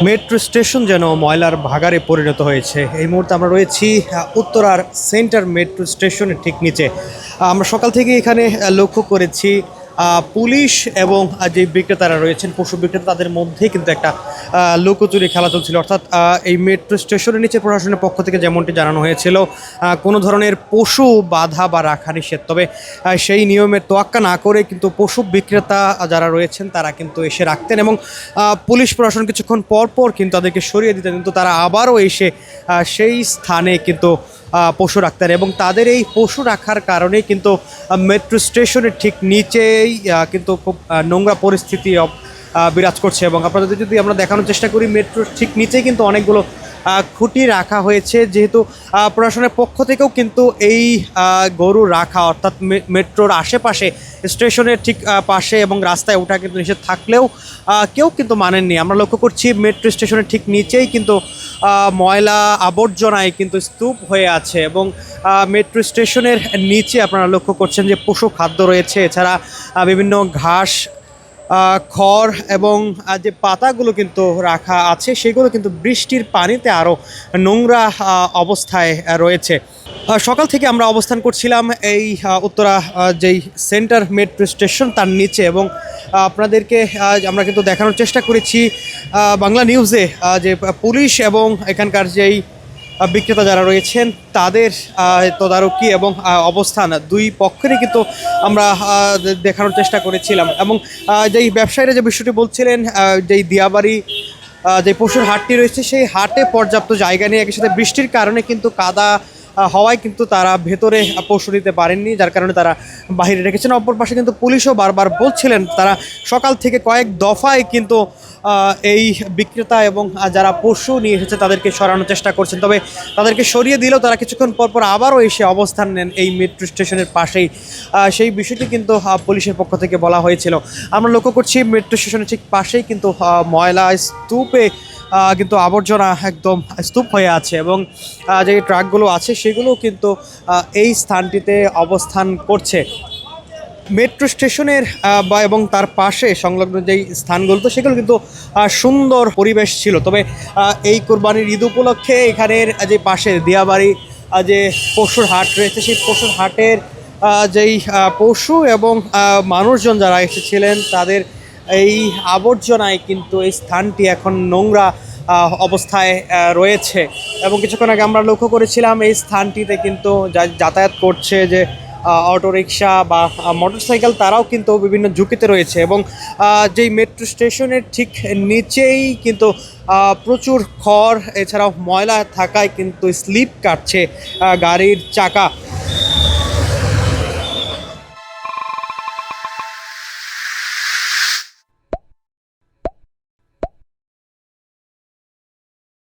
Metro station যেন ময়লার ভাগাড়ে পরিণত হয়েছে। এই মুহূর্তে আমরা রয়েছি উত্তরার সেন্টার মেট্রো স্টেশনের ঠিক নিচে। আমরা সকাল থেকে এখানে লক্ষ্য করেছি পুলিশ এবং যে বিক্রেতারা রয়েছেন, পশু বিক্রেতা, তাদের মধ্যে কিন্তু একটা লুকোচুরি খেলা চলছিল। অর্থাৎ এই মেট্রো স্টেশনের নিচে প্রশাসনের পক্ষ থেকে যেমনটি জানানো হয়েছিল, কোনো ধরনের পশু বাধা বা রাখা নিষেধ। তবে সেই নিয়মের তোয়াক্কা না করে কিন্তু পশু বিক্রেতা যারা রয়েছেন তারা কিন্তু এসে রাখতেন, এবং পুলিশ প্রশাসন কিছুক্ষণ পর পর কিন্তু তাদেরকে সরিয়ে দিতেন, কিন্তু তারা আবারও এসে সেই স্থানে কিন্তু পশু রাখতেন। এবং তাদের এই পশু রাখার কারণে কিন্তু মেট্রো স্টেশনের ঠিক নিচেই কিন্তু খুব নোংরা পরিস্থিতি বিরাজ করছে। এবং আপনাদের যদি আমরা দেখানোর চেষ্টা করি, মেট্রোর ঠিক নিচেই কিন্তু অনেকগুলো খুঁটি রাখা হয়েছে, যেহেতু প্রশাসনের পক্ষ থেকেও কিন্তু এই গরু রাখা, অর্থাৎ মেট্রোর আশেপাশে স্টেশনের ঠিক পাশে এবং রাস্তায় ওঠা কিন্তু নিষেধ থাকলেও কেউ কিন্তু মানেননি। আমরা লক্ষ্য করছি মেট্রো স্টেশনের ঠিক নিচেই কিন্তু ময়লা আবর্জনায় কিন্তু স্তূপ হয়ে আছে, এবং মেট্রো স্টেশনের নিচে আপনারা লক্ষ্য করছেন যে পশু খাদ্য রয়েছে, এছাড়া বিভিন্ন ঘাস, খড় এবং যে পাতাগুলো কিন্তু রাখা আছে, সেগুলো কিন্তু বৃষ্টির পানিতে আরও নোংরা অবস্থায় রয়েছে। সকাল থেকে আমরা অবস্থান করছিলাম এই উত্তরা যেই সেন্টার মেট্রো স্টেশন তার নিচে, এবং আপনাদেরকে আমরা কিন্তু দেখানোর চেষ্টা করেছি বাংলা নিউজে যে পুলিশ এবং এখানকার যেই বিক্রেতা যারা রয়েছেন তাদের তদারকি এবং অবস্থান দুই পক্ষেরই কিন্তু আমরা দেখানোর চেষ্টা করেছিলাম। এবং যেই ব্যবসায়ীরা যে বিষয়টি বলছিলেন, যেই দিয়াবাড়ি যে পশুর হাটটি রয়েছে, সেই হাটে পর্যাপ্ত জায়গা নিয়ে একই সাথে বৃষ্টির কারণে কিন্তু কাদা হওয়ায় কিন্তু তারা ভেতরে পশু দিতে পারেননি, যার কারণে তারা বাহিরে রেখেছেন। অপর পাশে কিন্তু পুলিশও বারবার বলছিলেন তারা সকাল থেকে কয়েক দফায় কিন্তু এই বিক্রেতা এবং যারা পশু নিয়ে এসেছে তাদেরকে সরানোর চেষ্টা করছেন। তবে তাদেরকে সরিয়ে দিলেও তারা কিছুক্ষণ পরপর আবারও এসে অবস্থান নেন এই মেট্রো স্টেশনের পাশেই। সেই বিষয়টি কিন্তু পুলিশের পক্ষ থেকে বলা হয়েছিল। আমরা লক্ষ্য করছি মেট্রো স্টেশনের ঠিক পাশেই কিন্তু ময়লা স্তূপে কিন্তু আবর্জনা একদম স্তূপ হয়ে আছে, এবং যে ট্রাকগুলো আছে সেগুলো কিন্তু এই স্থানটিতে অবস্থান করছে। মেট্রো স্টেশনের এবং তার পাশে সংলগ্ন যেই স্থানগুলো, তো সেগুলো কিন্তু সুন্দর পরিবেশ ছিল। তবে এই কোরবানির ঈদ উপলক্ষে এখানের যে পাশে দিয়াবাড়ি যে পশুর হাট রয়েছে, সেই পশুর হাটের যেই পশু এবং মানুষজন যারা এসেছিলেন তাদের এই আবর্জনায় কিন্তু এই স্থানটি এখন নোংরা অবস্থায় রয়েছে। এবং কিছুক্ষণ আগে আমরা লক্ষ্য করেছিলাম এই স্থানটিতে কিন্তু যাতায়াত করছে যে অটোরিকশা বা মোটরসাইকেল, তারাও কিন্তু বিভিন্ন ঝুঁকিতে রয়েছে। এবং যেই মেট্রো স্টেশনের ঠিক নিচেই কিন্তু প্রচুর খড় এছাড়াও ময়লা থাকায় কিন্তু স্লিপ কাটছে গাড়ির চাকা।